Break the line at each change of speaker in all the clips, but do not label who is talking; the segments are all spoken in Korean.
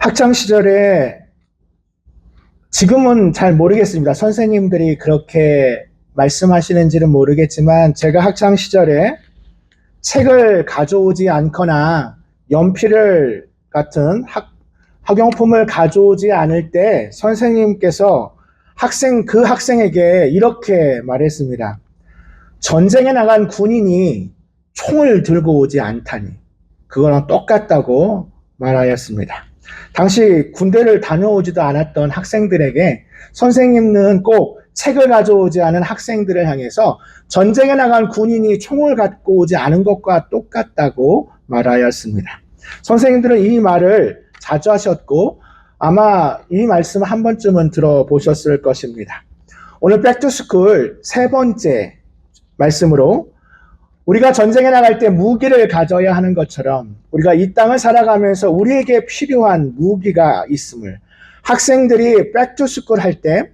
학창 시절에 지금은 잘 모르겠습니다. 선생님들이 그렇게 말씀하시는지는 모르겠지만 제가 학창 시절에 책을 가져오지 않거나 연필을 같은 학용품을 가져오지 않을 때 선생님께서 그 학생에게 이렇게 말했습니다. 전쟁에 나간 군인이 총을 들고 오지 않다니 그거랑 똑같다고 말하였습니다. 당시 군대를 다녀오지도 않았던 학생들에게 선생님은 꼭 책을 가져오지 않은 학생들을 향해서 전쟁에 나간 군인이 총을 갖고 오지 않은 것과 똑같다고 말하였습니다. 선생님들은 이 말을 자주 하셨고 아마 이 말씀 한 번쯤은 들어보셨을 것입니다. 오늘 백투스쿨 세 번째 말씀으로 우리가 전쟁에 나갈 때 무기를 가져야 하는 것처럼 우리가 이 땅을 살아가면서 우리에게 필요한 무기가 있음을 학생들이 백투스쿨 할 때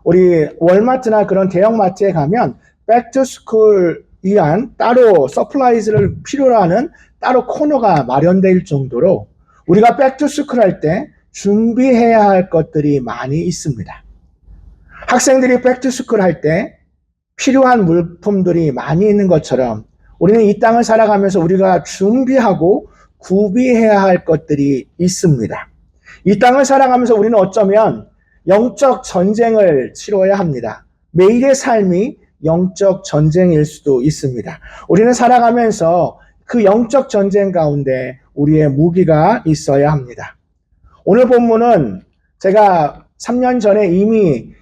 우리 월마트나 그런 대형마트에 가면 백투스쿨 위한 따로 서플라이즈를 필요로 하는 따로 코너가 마련될 정도로 우리가 백투스쿨 할 때 준비해야 할 것들이 많이 있습니다. 학생들이 백투스쿨 할 때 필요한 물품들이 많이 있는 것처럼 우리는 이 땅을 살아가면서 우리가 준비하고 구비해야 할 것들이 있습니다. 이 땅을 살아가면서 우리는 어쩌면 영적 전쟁을 치러야 합니다. 매일의 삶이 영적 전쟁일 수도 있습니다. 우리는 살아가면서 그 영적 전쟁 가운데 우리의 무기가 있어야 합니다. 오늘 본문은 제가 3년 전에 이미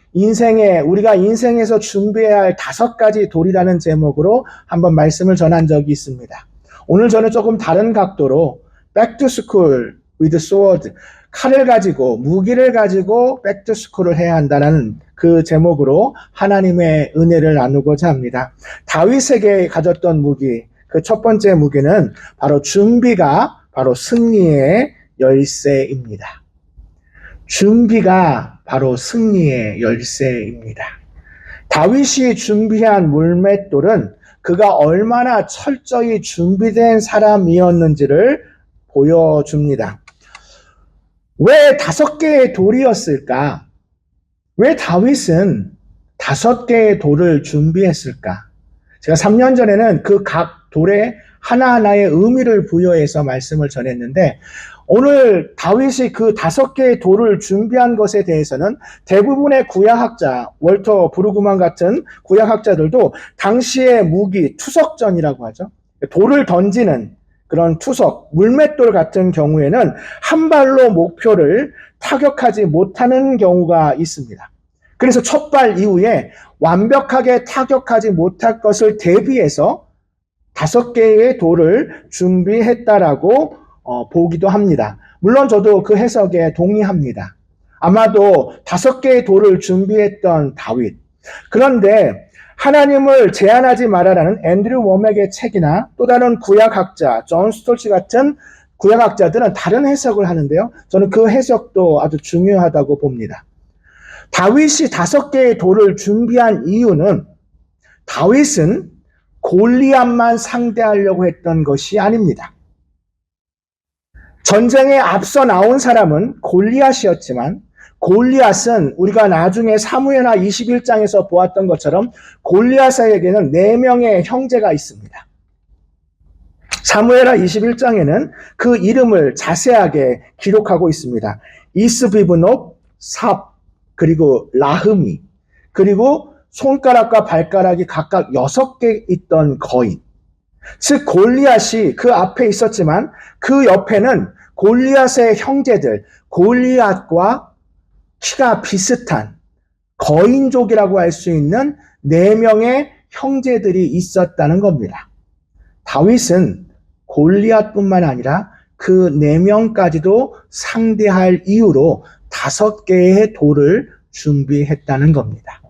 우리가 인생에서 준비해야 할 5가지 돌이라는 제목으로 한번 말씀을 전한 적이 있습니다. 오늘 저는 조금 다른 각도로 Back to School with Sword, 칼을 가지고 무기를 가지고 Back to School을 해야 한다는 그 제목으로 하나님의 은혜를 나누고자 합니다. 다윗에게 가졌던 무기, 그 첫 번째 무기는 바로 준비가 바로 승리의 열쇠입니다. 준비가 바로 승리의 열쇠입니다. 다윗이 준비한 물맷돌은 그가 얼마나 철저히 준비된 사람이었는지를 보여줍니다. 왜 5개의 돌이었을까? 왜 다윗은 5개의 돌을 준비했을까? 제가 3년 전에는 그 각 돌에 하나하나의 의미를 부여해서 말씀을 전했는데 오늘 다윗이 그 5개의 돌을 준비한 것에 대해서는 대부분의 구약학자, 월터 브루그만 같은 구약학자들도 당시의 무기, 투석전이라고 하죠. 돌을 던지는 그런 투석, 물맷돌 같은 경우에는 한 발로 목표를 타격하지 못하는 경우가 있습니다. 그래서 첫 발 이후에 완벽하게 타격하지 못할 것을 대비해서 5개의 돌을 준비했다라고 보기도 합니다. 물론 저도 그 해석에 동의합니다. 아마도 5개의 돌을 준비했던 다윗. 그런데 하나님을 제한하지 말아라는 앤드류 워맥의 책이나 또 다른 구약학자, 존 스톨치 같은 구약학자들은 다른 해석을 하는데요. 저는 그 해석도 아주 중요하다고 봅니다. 다윗이 5개의 돌을 준비한 이유는 다윗은 골리앗만 상대하려고 했던 것이 아닙니다. 전쟁에 앞서 나온 사람은 골리앗이었지만 골리앗은 우리가 나중에 사무엘하 21장에서 보았던 것처럼 골리앗에게는 4명의 형제가 있습니다. 사무엘하 21장에는 그 이름을 자세하게 기록하고 있습니다. 이스비브노, 삽, 그리고 라흐미, 그리고 손가락과 발가락이 각각 6개 있던 거인. 즉 골리앗이 그 앞에 있었지만 그 옆에는 골리앗의 형제들, 골리앗과 키가 비슷한 거인족이라고 할 수 있는 4명의 형제들이 있었다는 겁니다. 다윗은 골리앗뿐만 아니라 그 4명까지도 상대할 이유로 5개의 돌을 준비했다는 겁니다.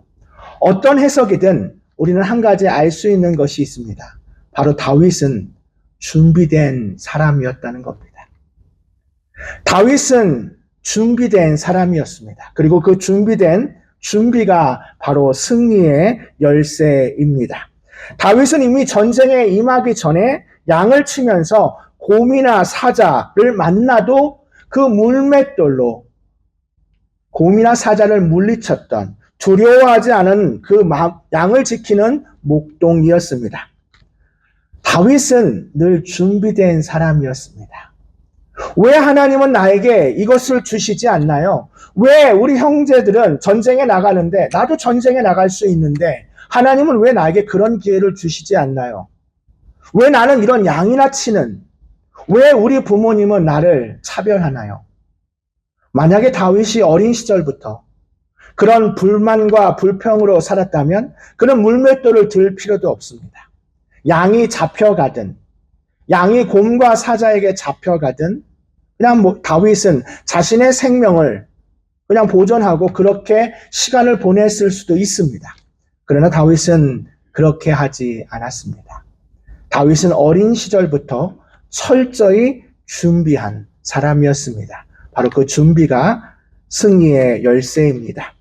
어떤 해석이든 우리는 한 가지 알 수 있는 것이 있습니다. 바로 다윗은 준비된 사람이었다는 겁니다. 다윗은 준비된 사람이었습니다. 그리고 그 준비가 바로 승리의 열쇠입니다. 다윗은 이미 전쟁에 임하기 전에 양을 치면서 곰이나 사자를 만나도 그 물맷돌로 곰이나 사자를 물리쳤던, 두려워하지 않은 그 양을 지키는 목동이었습니다. 다윗은 늘 준비된 사람이었습니다. 왜 하나님은 나에게 이것을 주시지 않나요? 왜 우리 형제들은 전쟁에 나가는데, 나도 전쟁에 나갈 수 있는데 하나님은 왜 나에게 그런 기회를 주시지 않나요? 왜 나는 이런 양이나 치는, 왜 우리 부모님은 나를 차별하나요? 만약에 다윗이 어린 시절부터 그런 불만과 불평으로 살았다면 그는 물맷돌을 들 필요도 없습니다. 양이 잡혀가든, 양이 곰과 사자에게 잡혀가든, 그냥 다윗은 자신의 생명을 그냥 보존하고 그렇게 시간을 보냈을 수도 있습니다. 그러나 다윗은 그렇게 하지 않았습니다. 다윗은 어린 시절부터 철저히 준비한 사람이었습니다. 바로 그 준비가 승리의 열쇠입니다.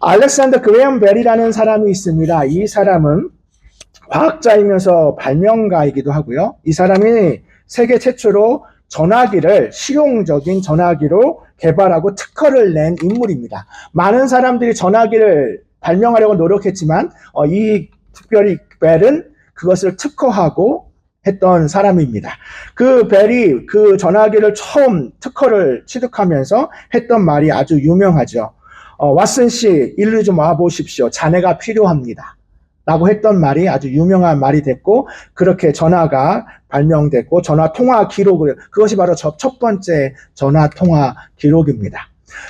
알렉산더 그레엄 벨이라는 사람이 있습니다. 이 사람은 과학자이면서 발명가이기도 하고요. 이 사람이 세계 최초로 전화기를 실용적인 전화기로 개발하고 특허를 낸 인물입니다. 많은 사람들이 전화기를 발명하려고 노력했지만 이 특별히 벨은 그것을 특허하고 했던 사람입니다. 그 벨이 그 전화기를 처음 특허를 취득하면서 했던 말이 아주 유명하죠. 왓슨 씨, 일로 좀 와보십시오. 자네가 필요합니다. 라고 했던 말이 아주 유명한 말이 됐고, 그렇게 전화가 발명됐고, 전화 통화 기록을, 그것이 바로 첫 번째 전화 통화 기록입니다.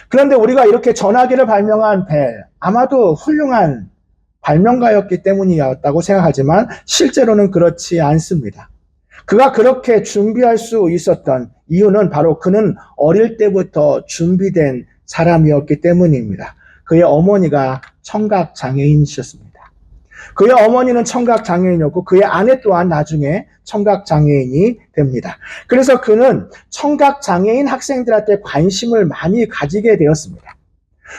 그런데 우리가 이렇게 전화기를 발명한 벨, 아마도 훌륭한 발명가였기 때문이었다고 생각하지만 실제로는 그렇지 않습니다. 그가 그렇게 준비할 수 있었던 이유는 바로 그는 어릴 때부터 준비된 사람이었기 때문입니다. 그의 어머니가 청각장애인이셨습니다. 그의 어머니는 청각장애인이었고 그의 아내 또한 나중에 청각장애인이 됩니다. 그래서 그는 청각장애인 학생들한테 관심을 많이 가지게 되었습니다.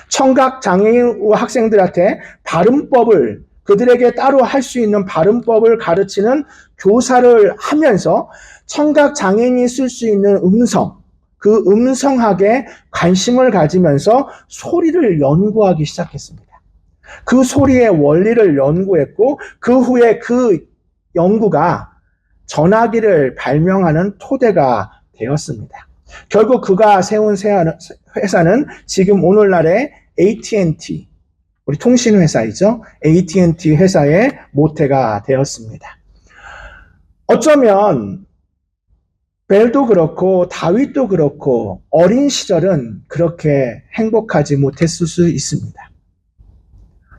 청각장애인 학생들한테 발음법을, 그들에게 따로 할 수 있는 발음법을 가르치는 교사를 하면서 청각장애인이 쓸 수 있는 음성, 그 음성학에 관심을 가지면서 소리를 연구하기 시작했습니다. 그 소리의 원리를 연구했고 그 후에 그 연구가 전화기를 발명하는 토대가 되었습니다. 결국 그가 세운 회사는 지금 오늘날의 AT&T, 우리 통신회사이죠. AT&T 회사의 모태가 되었습니다. 어쩌면 벨도 그렇고 다윗도 그렇고 어린 시절은 그렇게 행복하지 못했을 수 있습니다.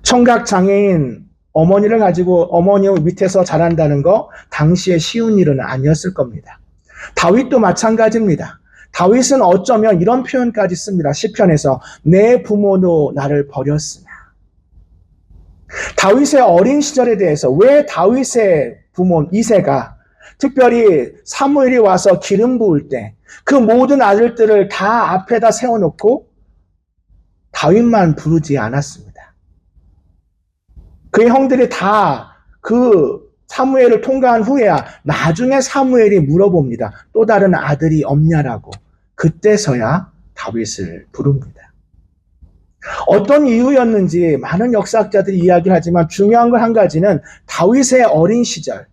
청각장애인 어머니를 가지고 어머니 밑에서 자란다는 거 당시에 쉬운 일은 아니었을 겁니다. 다윗도 마찬가지입니다. 다윗은 어쩌면 이런 표현까지 씁니다. 시편에서 내 부모도 나를 버렸으나. 다윗의 어린 시절에 대해서 왜 다윗의 부모 이새가 특별히 사무엘이 와서 기름 부을 때 그 모든 아들들을 다 앞에다 세워놓고 다윗만 부르지 않았습니다. 그의 형들이 다 그 사무엘을 통과한 후에야 나중에 사무엘이 물어봅니다. 또 다른 아들이 없냐라고. 그때서야 다윗을 부릅니다. 어떤 이유였는지 많은 역사학자들이 이야기를 하지만 중요한 건 한 가지는 다윗의 어린 시절,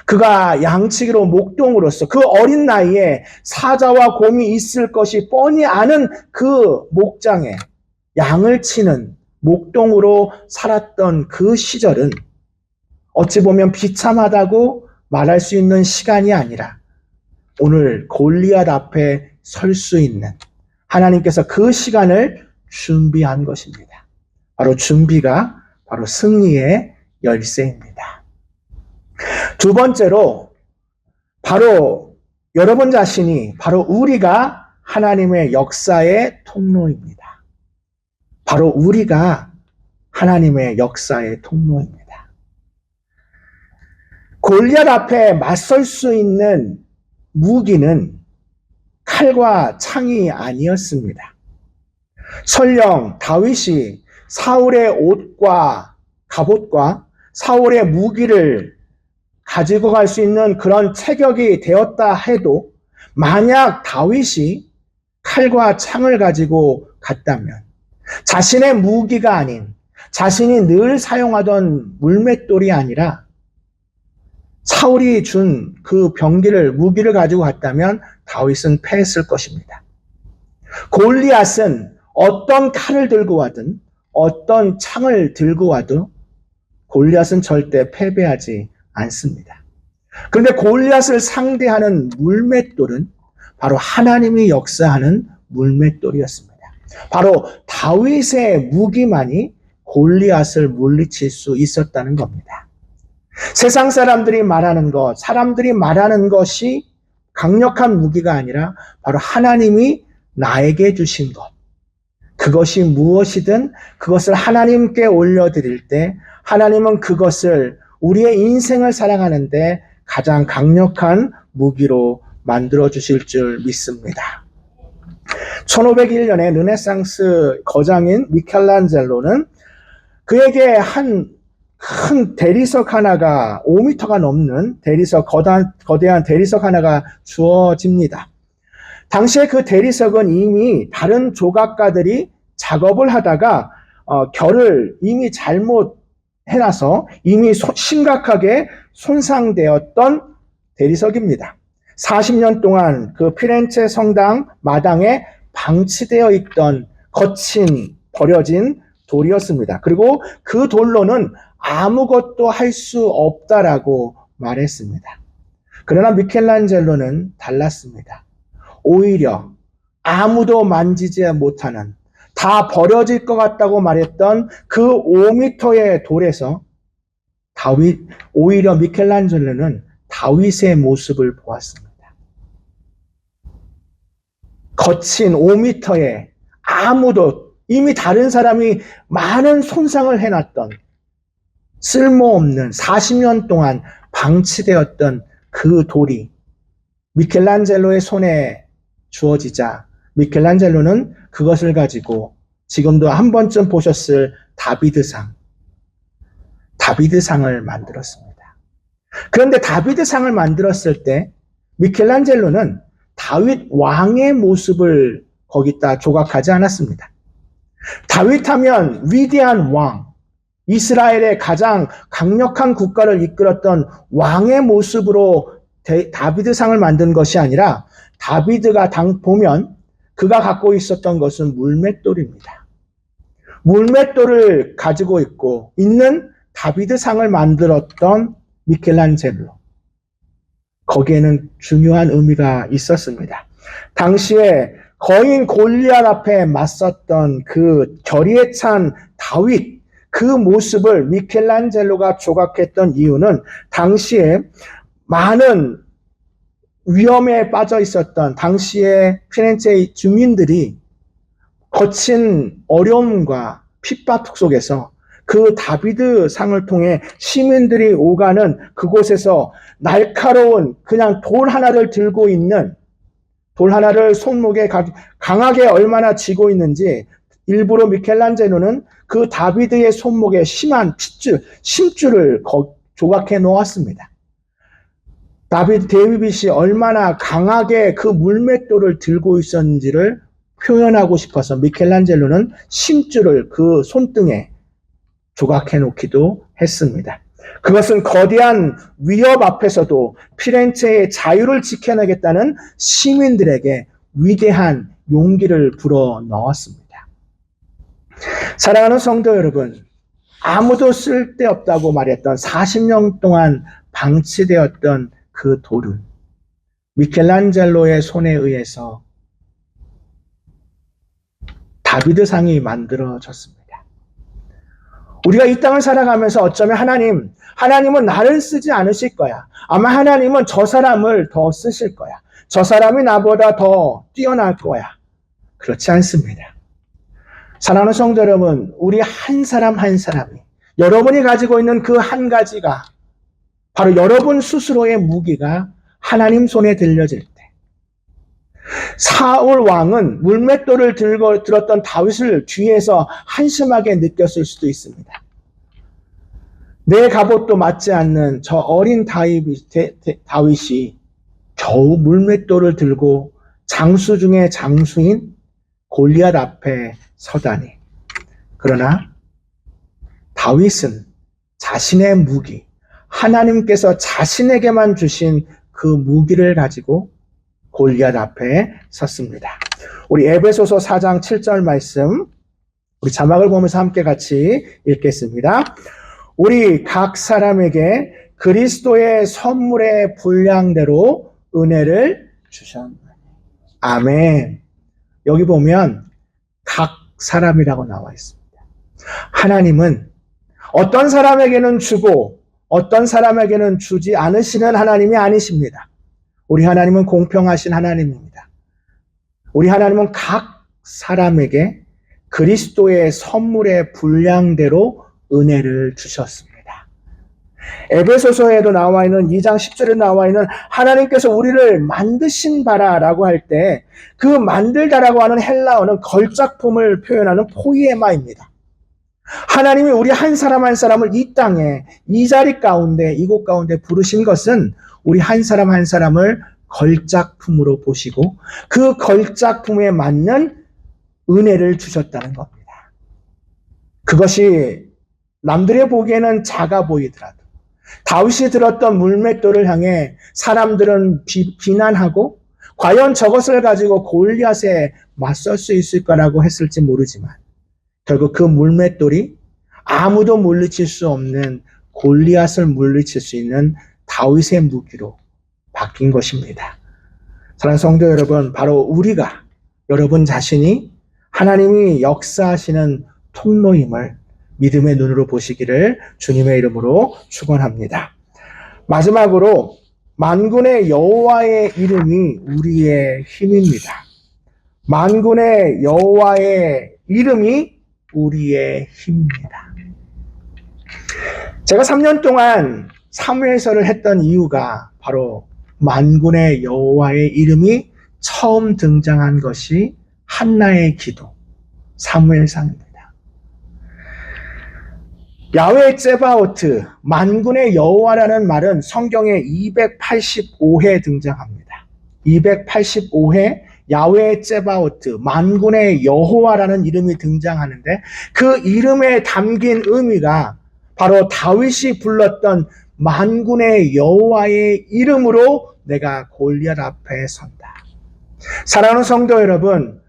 그가 양치기로 목동으로서 그 어린 나이에 사자와 곰이 있을 것이 뻔히 아는 그 목장에 양을 치는 목동으로 살았던 그 시절은 어찌 보면 비참하다고 말할 수 있는 시간이 아니라 오늘 골리앗 앞에 설 수 있는 하나님께서 그 시간을 준비한 것입니다. 바로 준비가 바로 승리의 열쇠입니다. 두 번째로 바로 여러분 자신이 바로 우리가 하나님의 역사의 통로입니다. 바로 우리가 하나님의 역사의 통로입니다. 골리앗 앞에 맞설 수 있는 무기는 칼과 창이 아니었습니다. 설령 다윗이 사울의 옷과 갑옷과 사울의 무기를 가지고 갈 수 있는 그런 체격이 되었다 해도 만약 다윗이 칼과 창을 가지고 갔다면, 자신의 무기가 아닌 자신이 늘 사용하던 물맷돌이 아니라 사울이 준 그 무기를 가지고 갔다면 다윗은 패했을 것입니다. 골리앗은 어떤 칼을 들고 와든 어떤 창을 들고 와도 골리앗은 절대 패배하지 않습니다. 그런데 골리앗을 상대하는 물맷돌은 바로 하나님이 역사하는 물맷돌이었습니다. 바로 다윗의 무기만이 골리앗을 물리칠 수 있었다는 겁니다. 세상 사람들이 말하는 것, 사람들이 말하는 것이 강력한 무기가 아니라 바로 하나님이 나에게 주신 것, 그것이 무엇이든 그것을 하나님께 올려드릴 때 하나님은 그것을 우리의 인생을 살아가는데 가장 강력한 무기로 만들어 주실 줄 믿습니다. 1501년에 르네상스 거장인 미켈란젤로는 그에게 큰 대리석 하나가 5m가 넘는 거대한 대리석 하나가 주어집니다. 당시에 그 대리석은 이미 다른 조각가들이 작업을 하다가 결을 이미 잘못 해놔서 이미 심각하게 손상되었던 대리석입니다. 40년 동안 그 피렌체 성당 마당에 방치되어 있던 거친 버려진 돌이었습니다. 그리고 그 돌로는 아무것도 할 수 없다라고 말했습니다. 그러나 미켈란젤로는 달랐습니다. 오히려 아무도 만지지 못하는, 다 버려질 것 같다고 말했던 그 5m의 돌에서 오히려 미켈란젤로는 다윗의 모습을 보았습니다. 거친 5m의 아무도, 이미 다른 사람이 많은 손상을 해놨던, 쓸모없는 40년 동안 방치되었던 그 돌이 미켈란젤로의 손에 주어지자 미켈란젤로는 그것을 가지고 지금도 한 번쯤 보셨을 다비드상을 만들었습니다. 그런데 다비드상을 만들었을 때 미켈란젤로는 다윗 왕의 모습을 거기다 조각하지 않았습니다. 다윗 하면 위대한 왕, 이스라엘의 가장 강력한 국가를 이끌었던 왕의 모습으로 다비드상을 만든 것이 아니라 다비드가 보면 그가 갖고 있었던 것은 물맷돌입니다. 물맷돌을 가지고 있는 다비드상을 만들었던 미켈란젤로. 거기에는 중요한 의미가 있었습니다. 당시에 거인 골리앗 앞에 맞섰던 그 결의에 찬 다윗, 그 모습을 미켈란젤로가 조각했던 이유는 당시에 많은 위험에 빠져 있었던 당시의 피렌체의 주민들이 거친 어려움과 핍박 속에서 그 다비드 상을 통해 시민들이 오가는 그곳에서 날카로운 그냥 돌 하나를 들고 있는, 돌 하나를 손목에 강하게 얼마나 쥐고 있는지 일부러 미켈란젤로는 그 다비드의 손목에 심한 심줄을 조각해 놓았습니다. 데이빗이 얼마나 강하게 그 물맷돌을 들고 있었는지를 표현하고 싶어서 미켈란젤로는 심줄을 그 손등에 조각해 놓기도 했습니다. 그것은 거대한 위협 앞에서도 피렌체의 자유를 지켜내겠다는 시민들에게 위대한 용기를 불어 넣었습니다. 사랑하는 성도 여러분, 아무도 쓸데없다고 말했던 40년 동안 방치되었던 그 돌은 미켈란젤로의 손에 의해서 다비드상이 만들어졌습니다. 우리가 이 땅을 살아가면서 어쩌면 하나님은 나를 쓰지 않으실 거야. 아마 하나님은 저 사람을 더 쓰실 거야. 저 사람이 나보다 더 뛰어날 거야. 그렇지 않습니다. 사랑하는 성도 여러분, 우리 한 사람 한 사람이 여러분이 가지고 있는 그 한 가지가 바로 여러분 스스로의 무기가 하나님 손에 들려질 때, 사울 왕은 물맷돌을 들었던 다윗을 뒤에서 한심하게 느꼈을 수도 있습니다. 내 갑옷도 맞지 않는 저 어린 다윗이 겨우 물맷돌을 들고 장수 중에 장수인 골리앗 앞에 서다니. 그러나 다윗은 자신의 무기, 하나님께서 자신에게만 주신 그 무기를 가지고 골리앗 앞에 섰습니다. 우리 에베소서 4장 7절 말씀, 우리 자막을 보면서 함께 같이 읽겠습니다. 우리 각 사람에게 그리스도의 선물의 분량대로 은혜를 주셨나니. 아멘. 여기 보면 각 사람이라고 나와 있습니다. 하나님은 어떤 사람에게는 주고 어떤 사람에게는 주지 않으시는 하나님이 아니십니다. 우리 하나님은 공평하신 하나님입니다. 우리 하나님은 각 사람에게 그리스도의 선물의 분량대로 은혜를 주셨습니다. 에베소서에도 나와 있는 2장 10절에 나와 있는 하나님께서 우리를 만드신 바라라고 할 때 그 만들다라고 하는 헬라어는 걸작품을 표현하는 포이에마입니다. 하나님이 우리 한 사람 한 사람을 이 땅에 이 자리 가운데 이곳 가운데 부르신 것은 우리 한 사람 한 사람을 걸작품으로 보시고 그 걸작품에 맞는 은혜를 주셨다는 겁니다. 그것이 남들의 보기에는 작아 보이더라도 다윗이 들었던 물맷돌을 향해 사람들은 비난하고 과연 저것을 가지고 골리앗에 맞설 수 있을까라고 했을지 모르지만 결국 그 물맷돌이 아무도 물리칠 수 없는 골리앗을 물리칠 수 있는 다윗의 무기로 바뀐 것입니다. 사랑하는 성도 여러분, 바로 우리가 여러분 자신이 하나님이 역사하시는 통로임을 믿음의 눈으로 보시기를 주님의 이름으로 축원합니다. 마지막으로 만군의 여호와의 이름이 우리의 힘입니다. 만군의 여호와의 이름이 우리의 힘입니다. 제가 3년 동안 사무엘서를 했던 이유가 바로 만군의 여호와의 이름이 처음 등장한 것이 한나의 기도, 사무엘상입니다. 야훼 ጼ바오트, 만군의 여호와라는 말은 성경에 285회 등장합니다. 285회 야훼 ጼ바오트, 만군의 여호와라는 이름이 등장하는데 그 이름에 담긴 의미가 바로 다윗이 불렀던 만군의 여호와의 이름으로 내가 골리앗 앞에 선다. 사랑하는 성도 여러분,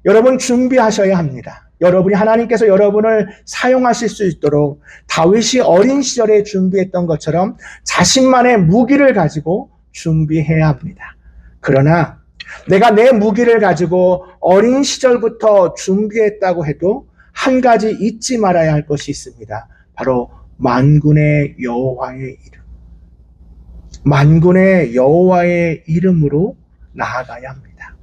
여러분 준비하셔야 합니다. 여러분이 하나님께서 여러분을 사용하실 수 있도록 다윗이 어린 시절에 준비했던 것처럼 자신만의 무기를 가지고 준비해야 합니다. 그러나 내가 내 무기를 가지고 어린 시절부터 준비했다고 해도 한 가지 잊지 말아야 할 것이 있습니다. 바로 만군의 여호와의 이름. 만군의 여호와의 이름으로 나아가야 합니다.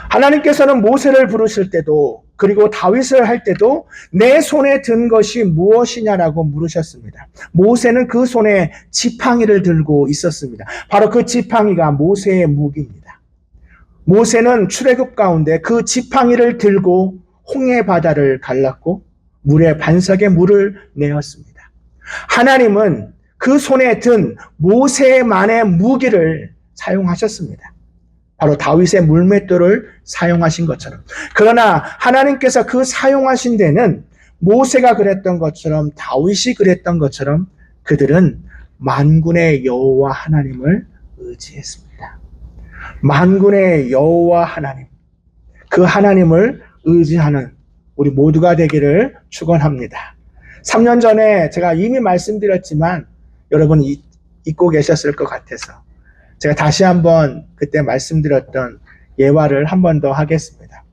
하나님께서는 모세를 부르실 때도 그리고 다윗을 할 때도 내 손에 든 것이 무엇이냐라고 물으셨습니다. 모세는 그 손에 지팡이를 들고 있었습니다. 바로 그 지팡이가 모세의 무기입니다. 모세는 출애굽 가운데 그 지팡이를 들고 홍해 바다를 갈랐고 물에 반석에 물을 내었습니다. 하나님은 그 손에 든 모세만의 무기를 사용하셨습니다. 바로 다윗의 물맷돌을 사용하신 것처럼. 그러나 하나님께서 그 사용하신 데는 모세가 그랬던 것처럼 다윗이 그랬던 것처럼 그들은 만군의 여호와 하나님을 의지했습니다. 만군의 여호와 하나님, 그 하나님을 의지하는 우리 모두가 되기를 축원합니다. 3년 전에 제가 이미 말씀드렸지만 여러분 잊고 계셨을 것 같아서 제가 다시 한번 그때 말씀드렸던 예화를 한 번 더 하겠습니다.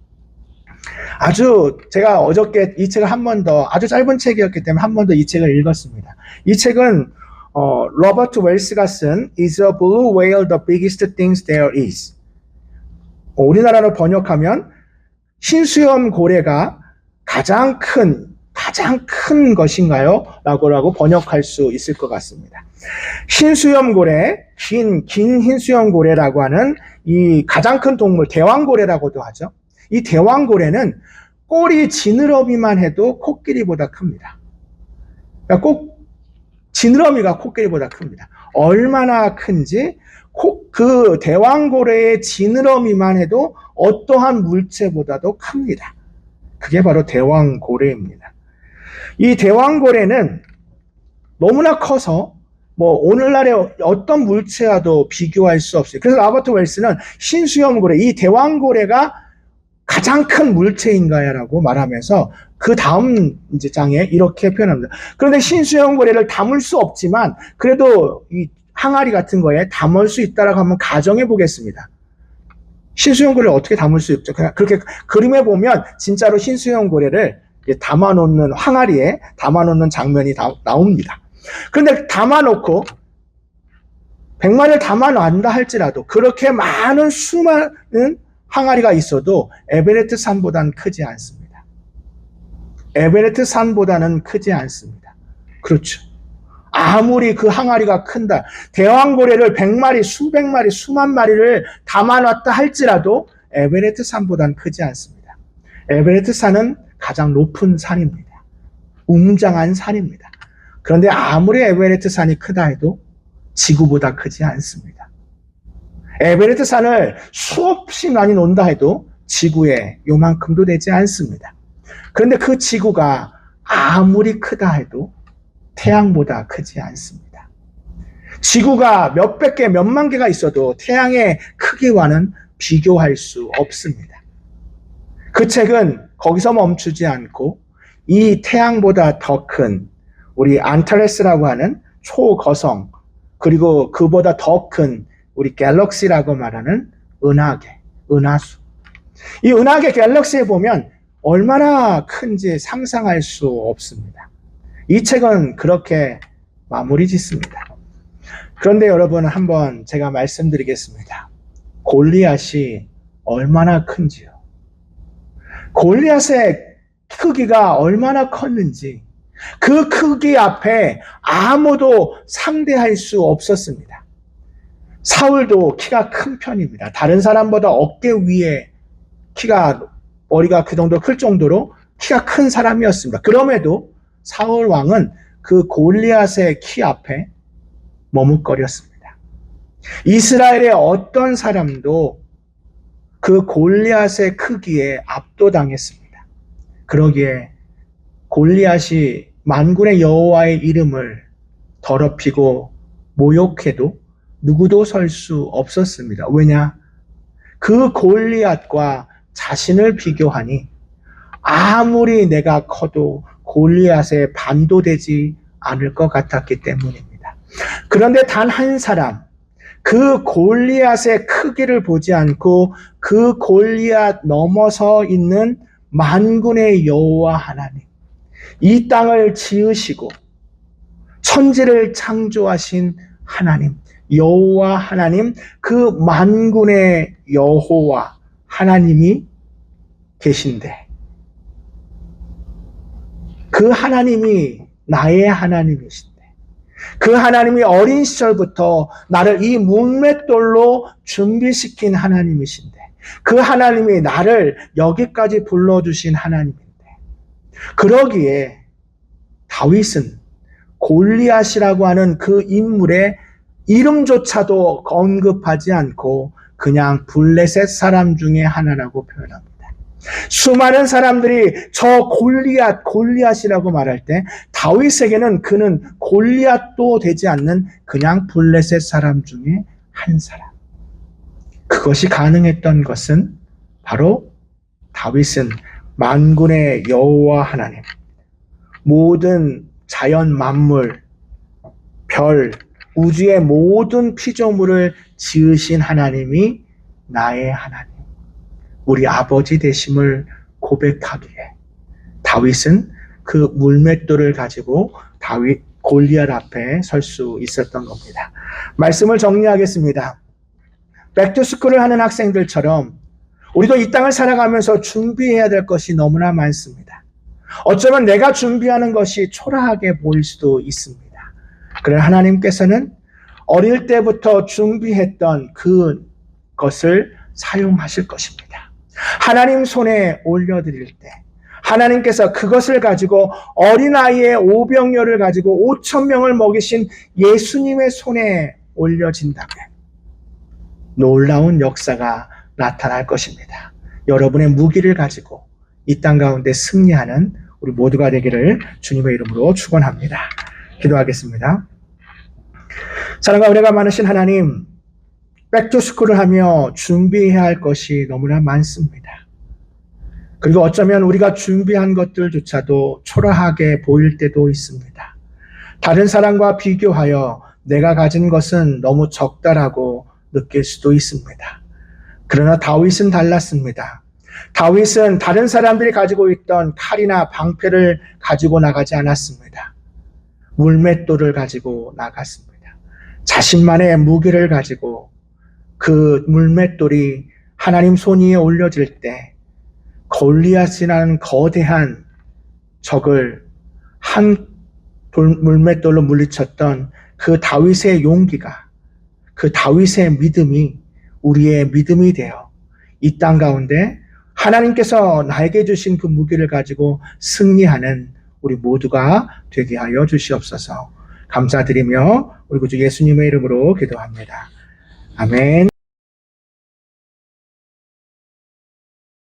제가 어저께 이 책을 한 번 더, 아주 짧은 책이었기 때문에 한 번 더 이 책을 읽었습니다. 이 책은 로버트 웰스가 쓴 Is a blue whale the biggest thing there is? 우리나라로 번역하면 흰수염 고래가 가장 큰 것인가요? 라고 번역할 수 있을 것 같습니다. 흰수염고래, 긴 흰수염고래라고 하는 이 가장 큰 동물, 대왕고래라고도 하죠. 이 대왕고래는 꼬리 지느러미만 해도 코끼리보다 큽니다. 그러니까 꼭 지느러미가 코끼리보다 큽니다. 얼마나 큰지 그 대왕고래의 지느러미만 해도 어떠한 물체보다도 큽니다. 그게 바로 대왕고래입니다. 이 대왕고래는 너무나 커서 오늘날의 어떤 물체와도 비교할 수 없어요. 그래서 라버트 웰스는 신수염고래, 이 대왕고래가 가장 큰 물체인가요라고 말하면서 그 다음 이제 장에 이렇게 표현합니다. 그런데 신수염고래를 담을 수 없지만 그래도 이 항아리 같은 거에 담을 수 있다라고 한번 가정해 보겠습니다. 신수염고래를 어떻게 담을 수 있죠? 그렇게 그림에 보면 진짜로 신수염고래를 담아놓는 항아리에 담아놓는 장면이 나옵니다. 그런데 담아놓고 100마리를 담아놓는다 할지라도 그렇게 많은 수많은 항아리가 있어도 에베레스트 산보다는 크지 않습니다. 에베레스트 산보다는 크지 않습니다. 그렇죠. 아무리 그 항아리가 큰다. 대왕고래를 100마리, 수백 마리, 수만 마리를 담아놨다 할지라도 에베레스트 산보다는 크지 않습니다. 에베레스트 산은 가장 높은 산입니다. 웅장한 산입니다. 그런데 아무리 에베레스트 산이 크다 해도 지구보다 크지 않습니다. 에베레스트 산을 수없이 많이 논다 해도 지구에 요만큼도 되지 않습니다. 그런데 그 지구가 아무리 크다 해도 태양보다 크지 않습니다. 지구가 몇백 개, 몇만 개가 있어도 태양의 크기와는 비교할 수 없습니다. 그 책은 거기서 멈추지 않고 이 태양보다 더 큰 우리 안타레스라고 하는 초거성, 그리고 그보다 더 큰 우리 갤럭시라고 말하는 은하계, 은하수. 이 은하계 갤럭시에 보면 얼마나 큰지 상상할 수 없습니다. 이 책은 그렇게 마무리 짓습니다. 그런데 여러분, 한번 제가 말씀드리겠습니다. 골리앗이 얼마나 큰지요. 골리앗의 크기가 얼마나 컸는지 그 크기 앞에 아무도 상대할 수 없었습니다. 사울도 키가 큰 편입니다. 다른 사람보다 어깨 위에 머리가 그 정도 클 정도로 키가 큰 사람이었습니다. 그럼에도 사울 왕은 그 골리앗의 키 앞에 머뭇거렸습니다. 이스라엘의 어떤 사람도 그 골리앗의 크기에 압도당했습니다. 그러기에 골리앗이 만군의 여호와의 이름을 더럽히고 모욕해도 누구도 설 수 없었습니다. 왜냐? 그 골리앗과 자신을 비교하니 아무리 내가 커도 골리앗에 반도되지 않을 것 같았기 때문입니다. 그런데 단 한 사람, 그 골리앗의 크기를 보지 않고 그 골리앗 넘어서 있는 만군의 여호와 하나님, 이 땅을 지으시고 천지를 창조하신 하나님, 여호와 하나님, 그 만군의 여호와 하나님이 계신데 그 하나님이 나의 하나님이신데 그 하나님이 어린 시절부터 나를 이 문맷돌로 준비시킨 하나님이신데 그 하나님이 나를 여기까지 불러주신 하나님인데 그러기에 다윗은 골리앗이라고 하는 그 인물의 이름조차도 언급하지 않고 그냥 블레셋 사람 중에 하나라고 표현합니다. 수많은 사람들이 저 골리앗이라고 말할 때 다윗에게는 그는 골리앗도 되지 않는 그냥 블레셋 사람 중에 한 사람. 그것이 가능했던 것은 바로 다윗은 만군의 여호와 하나님, 모든 자연 만물, 별, 우주의 모든 피조물을 지으신 하나님이 나의 하나님, 우리 아버지 되심을 고백하기에 다윗은 그 물맷돌을 가지고 골리앗 앞에 설 수 있었던 겁니다. 말씀을 정리하겠습니다. 백투스쿨을 하는 학생들처럼 우리도 이 땅을 살아가면서 준비해야 될 것이 너무나 많습니다. 어쩌면 내가 준비하는 것이 초라하게 보일 수도 있습니다. 그러나 하나님께서는 어릴 때부터 준비했던 그것을 사용하실 것입니다. 하나님 손에 올려드릴 때 하나님께서 그것을 가지고 어린아이의 오병이어를 가지고 5,000명을 먹이신 예수님의 손에 올려진다면 놀라운 역사가 나타날 것입니다. 여러분의 무기를 가지고 이 땅 가운데 승리하는 우리 모두가 되기를 주님의 이름으로 축원합니다. 기도하겠습니다. 사랑과 은혜가 많으신 하나님, 백투스쿨을 하며 준비해야 할 것이 너무나 많습니다. 그리고 어쩌면 우리가 준비한 것들조차도 초라하게 보일 때도 있습니다. 다른 사람과 비교하여 내가 가진 것은 너무 적다라고 느낄 수도 있습니다. 그러나 다윗은 달랐습니다. 다윗은 다른 사람들이 가지고 있던 칼이나 방패를 가지고 나가지 않았습니다. 물맷돌을 가지고 나갔습니다. 자신만의 무기를 가지고 그 물맷돌이 하나님 손 위에 올려질 때 골리앗이라는 거대한 적을 한 물맷돌로 물리쳤던 그 다윗의 용기가, 그 다윗의 믿음이 우리의 믿음이 되어 이 땅 가운데 하나님께서 나에게 주신 그 무기를 가지고 승리하는 우리 모두가 되게 하여 주시옵소서. 감사드리며 우리 구주 예수님의 이름으로 기도합니다. 아멘.